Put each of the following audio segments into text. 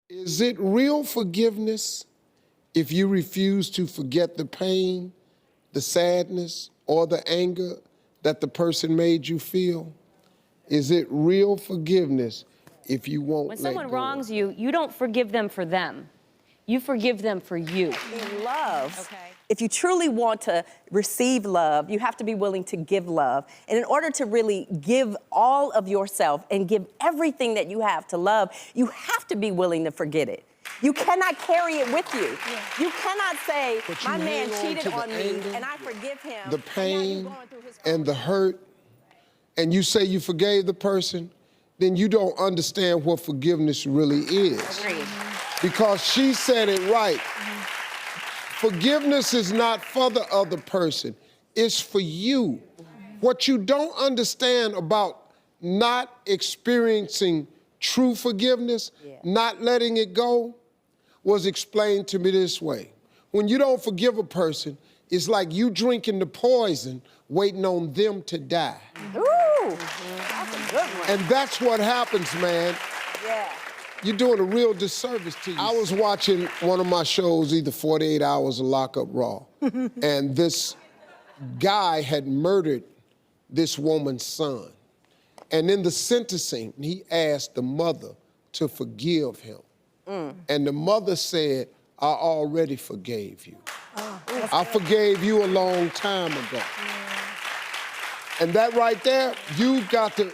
Is it real forgiveness if you refuse to forget the pain, the sadness, or the anger that the person made you feel? Is it real forgiveness if you won't let go? When someone wrongs you, you don't forgive them for them. You forgive them for you. In love, if you truly want to receive love, you have to be willing to give love. And in order to really give all of yourself and give everything that you have to love, you have to be willing to forget it. You cannot carry it with you. You cannot say, my man cheated on me and I forgive him. The pain and the hurt, and you say you forgave the person, then you don't understand what forgiveness really is. Agreed. Because she said it right. Forgiveness is not for the other person, it's for you. What you don't understand about not experiencing true forgiveness, not letting it go, was explained to me this way. When you don't forgive a person, it's like you drinking the poison, waiting on them to die. Ooh, that's a good one. And that's what happens, man. Yeah. You're doing a real disservice to you. I was watching one of my shows, either 48 Hours or Lock Up Raw, and this guy had murdered this woman's son. And in the sentencing, he asked the mother to forgive him. And the mother said, I already forgave you. I forgave you a long time ago. And that right there, you got to,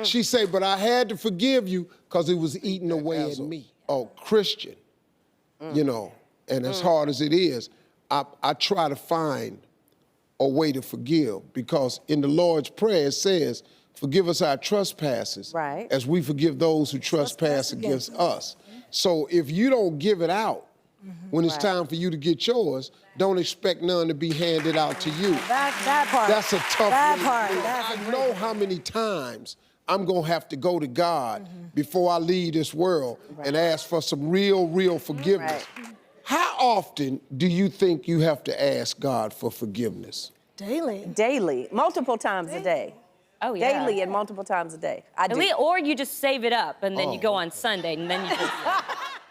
she said, but I had to forgive you because it was eating away at me. Oh, Christian, you know, and as hard as it is, I try to find a way to forgive, because in the Lord's Prayer it says, forgive us our trespasses as we forgive those who trespass against us. So if you don't give it out when it's time for you to get yours, don't expect none to be handed out to you. That part. That's a tough That way part. to do it. I know how many times I'm gonna have to go to God before I leave this world and ask for some real forgiveness. How often do you think you have to ask God for forgiveness? Daily. Daily, multiple times a day. Oh, yeah. Daily and multiple times a day. I do. Or you just save it up and then you go on Sunday and then you just...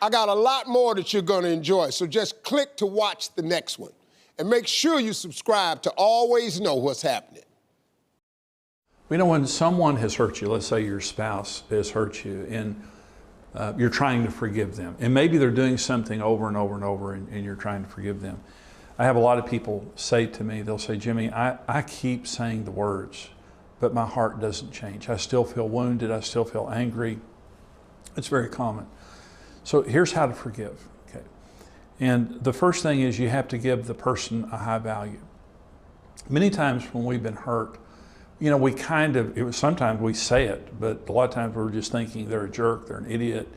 I got a lot more that you're gonna enjoy, so just click to watch the next one. And make sure you subscribe to always know what's happening. You know, when someone has hurt you, let's say your spouse has hurt you, and you're trying to forgive them, and maybe they're doing something over and over and over, and you're trying to forgive them. I have a lot of people say to me, they'll say, Jimmy, I keep saying the words, but my heart doesn't change. I still feel wounded, I still feel angry. It's very common. So here's how to forgive, okay? And the first thing is you have to give the person a high value. Many times when we've been hurt, you know, sometimes we say it, but a lot of times we're just thinking they're a jerk, they're an idiot,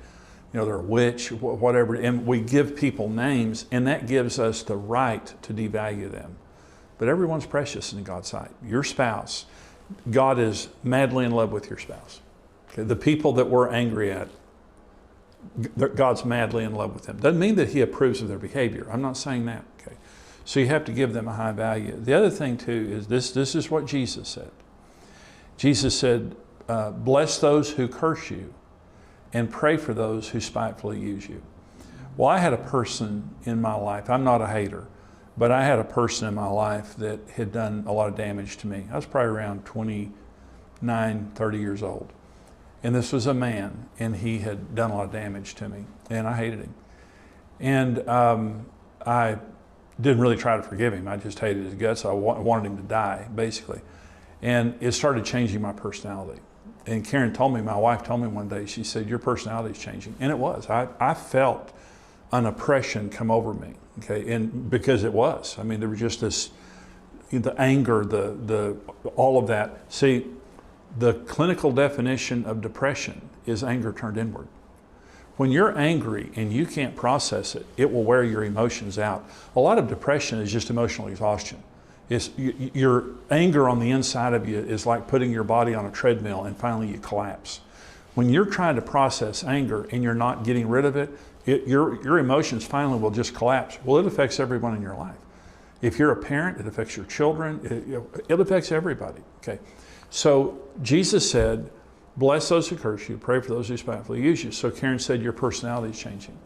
you know, they're a witch, whatever, and we give people names, and that gives us the right to devalue them. But everyone's precious in God's sight. Your spouse, God is madly in love with your spouse. Okay? The people that we're angry at, God's madly in love with them. Doesn't mean that He approves of their behavior. I'm not saying that, okay? So you have to give them a high value. The other thing too is this is what Jesus said. Jesus said, bless those who curse you and pray for those who spitefully use you. Well, I had a person in my life, I'm not a hater, but I had a person in my life that had done a lot of damage to me. I was probably around 29, 30 years old. And this was a man, and he had done a lot of damage to me, and I hated him. And I didn't really try to forgive him. I just hated his guts. I wanted him to die, basically. And it started changing my personality. And Karen told me, my wife told me one day, she said, your personality is changing. And it was. I felt an oppression come over me, okay? And because it was. I mean, there was just this, the anger, all of that. See, the clinical definition of depression is anger turned inward. When you're angry and you can't process it, it will wear your emotions out. A lot of depression is just emotional exhaustion. Your anger on the inside of you is like putting your body on a treadmill and finally you collapse. When you're trying to process anger and you're not getting rid of it, your emotions finally will just collapse. Well, it affects everyone in your life. If you're a parent, it affects your children. It affects everybody, okay? So Jesus said, bless those who curse you, pray for those who spitefully use you. So Karen said, your personality is changing.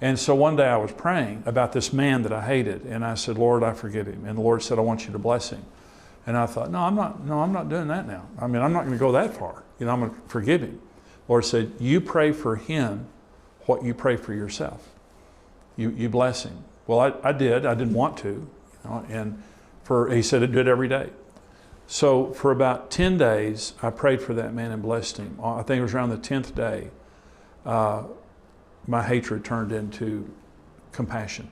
And so one day I was praying about this man that I hated, and I said, Lord, I forgive him. And the Lord said, I want you to bless him. And I thought, no, I'm not doing that now. I mean, I'm not going to go that far. You know, I'm going to forgive him. The Lord said, you pray for him what you pray for yourself. You bless him. Well, I did. I didn't want to, you know, and he said, do it every day. So for about 10 days, I prayed for that man and blessed him. I think it was around the 10th day, my hatred turned into compassion.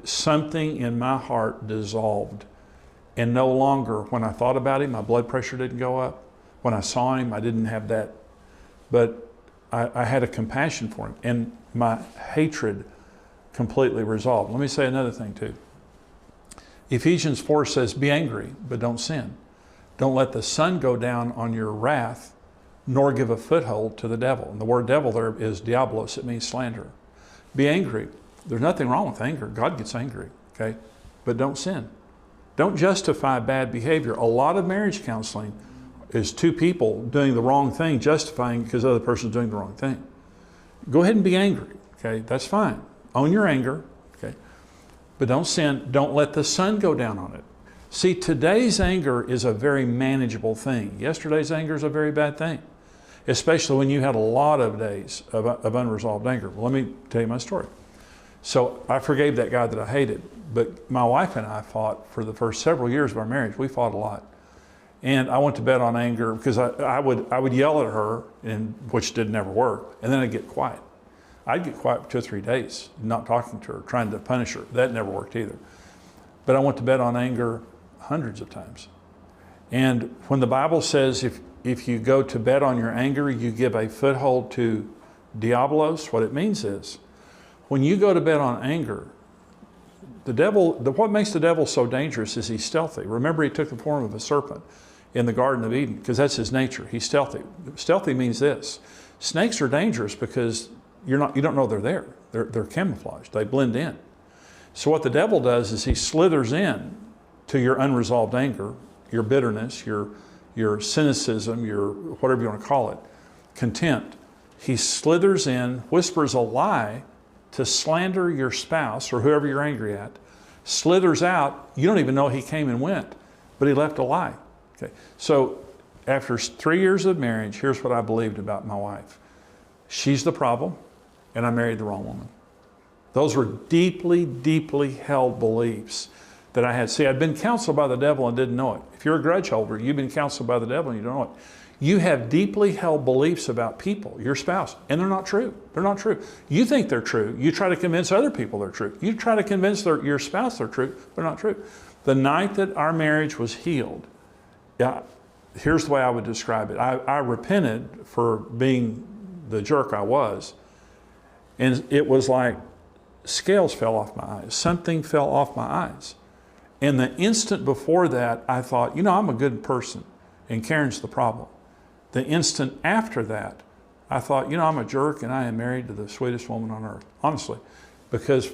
Something in my heart dissolved. And no longer, when I thought about him, my blood pressure didn't go up. When I saw him, I didn't have that. But I had a compassion for him. And my hatred completely resolved. Let me say another thing too. Ephesians 4 says, be angry, but don't sin. Don't let the sun go down on your wrath, nor give a foothold to the devil. And the word devil there is diablos. It means slander. Be angry. There's nothing wrong with anger. God gets angry, okay? But don't sin. Don't justify bad behavior. A lot of marriage counseling is two people doing the wrong thing, justifying because the other person's doing the wrong thing. Go ahead and be angry, okay? That's fine. Own your anger, okay? But don't sin. Don't let the sun go down on it. See, today's anger is a very manageable thing. Yesterday's anger is a very bad thing, especially when you had a lot of days of unresolved anger. Well, let me tell you my story. So I forgave that guy that I hated, but my wife and I fought for the first several years of our marriage. We fought a lot. And I went to bed on anger because I would yell at her, which didn't ever work, and then I'd get quiet. I'd get quiet for 2 or 3 days, not talking to her, trying to punish her. That never worked either. But I went to bed on anger hundreds of times. And when the Bible says if you go to bed on your anger, you give a foothold to diablos, what it means is, when you go to bed on anger, the devil, what makes the devil so dangerous is he's stealthy. Remember, he took the form of a serpent in the Garden of Eden because that's his nature. He's stealthy. Stealthy means this. Snakes are dangerous because you don't know they're there. They're camouflaged. They blend in. So what the devil does is he slithers in to your unresolved anger, your bitterness, your cynicism, your whatever you want to call it, contempt. He slithers in, whispers a lie to slander your spouse or whoever you're angry at, slithers out. You don't even know he came and went, but he left a lie. Okay. So after 3 years of marriage, here's what I believed about my wife. She's the problem, and I married the wrong woman. Those were deeply, deeply held beliefs that I had. See, I'd been counseled by the devil and didn't know it. If you're a grudge holder, you've been counseled by the devil and you don't know it. You have deeply held beliefs about people, your spouse, and they're not true. They're not true. You think they're true. You try to convince other people they're true. You try to convince your spouse they're true. They're not true. The night that our marriage was healed, here's the way I would describe it. I repented for being the jerk I was, and it was like scales fell off my eyes. Something fell off my eyes. And the instant before that, I thought, I'm a good person, and Karen's the problem. The instant after that, I thought, I'm a jerk and I am married to the sweetest woman on earth, honestly, because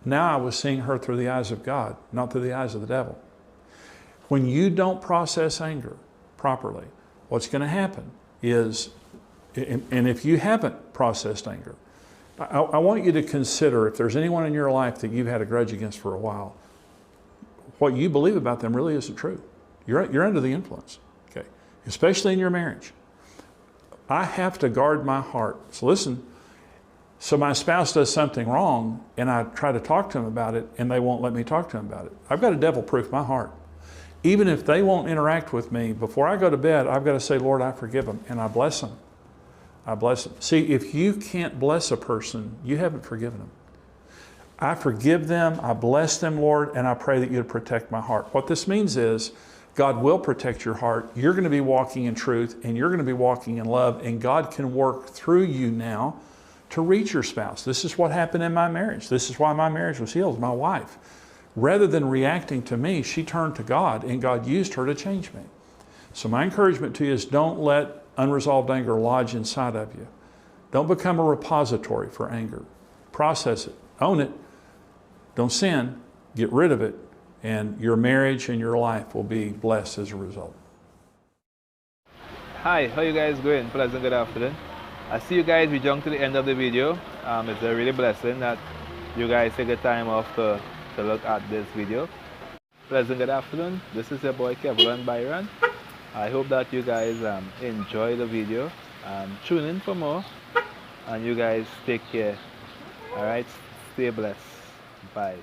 now I was seeing her through the eyes of God, not through the eyes of the devil. When you don't process anger properly, what's going to happen is, and if you haven't processed anger, I want you to consider if there's anyone in your life that you've had a grudge against for a while, what you believe about them really isn't true. You're under the influence, okay? Especially in your marriage. I have to guard my heart. So listen, so my spouse does something wrong and I try to talk to them about it and they won't let me talk to them about it. I've got to devil-proof my heart. Even if they won't interact with me, before I go to bed, I've got to say, Lord, I forgive them, and I bless them. I bless them. See, if you can't bless a person, you haven't forgiven them. I forgive them, I bless them, Lord, and I pray that you'd protect my heart. What this means is God will protect your heart. You're going to be walking in truth, and you're going to be walking in love, and God can work through you now to reach your spouse. This is what happened in my marriage. This is why my marriage was healed. My wife, rather than reacting to me, she turned to God, and God used her to change me. So my encouragement to you is don't let unresolved anger lodge inside of you. Don't become a repository for anger. Process it. Own it. Don't sin. Get rid of it. And your marriage and your life will be blessed as a result. Hi, how you guys going? Pleasant good afternoon. I see you guys, we jumped to the end of the video. It's a really blessing that you guys take the time off to look at this video. Pleasant good afternoon. This is your boy Kevin Byron. I hope that you guys enjoy the video. Tune in for more. And you guys take care. Alright, stay blessed. Bye.